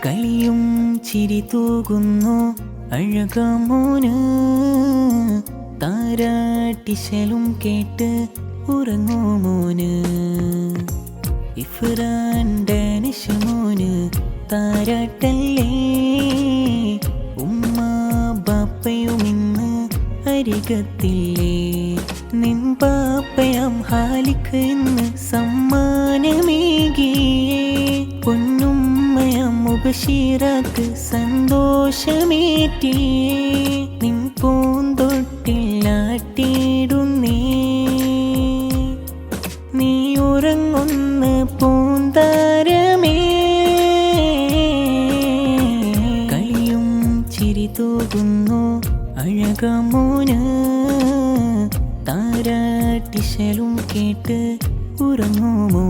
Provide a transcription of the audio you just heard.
കളിയും ചിരി തൂകുന്നു അഴകമോന്, താരാട്ടിശലും കേട്ട് ഉറങ്ങൂ മോന്. ഇഫ്റാൻ ഡാനിഷ് മോന് താരാട്ടല്ലേ, ഉമ്മ ബാപ്പയും ഇന്ന് അരികത്തില്ലേ. നിൻ പാപ്പയാം ഹാലിക്ക് ഇന്ന് സമ്മാനമേകിയേ, പൊന്നുമ്മയാം മുബശീറാക്ക് സന്തോഷമേറ്റിയേ. നിൻ പൂന്തൊട്ടിലാട്ടിയിടുന്നേ, നീ ഉറങ്ങുന്ന പൂന്താരമേ. കളിയും ചിരി തൂകുന്നു അഴകമോന്, താരാട്ടിശലും കേട്ട് ഉറങ്ങുമോ.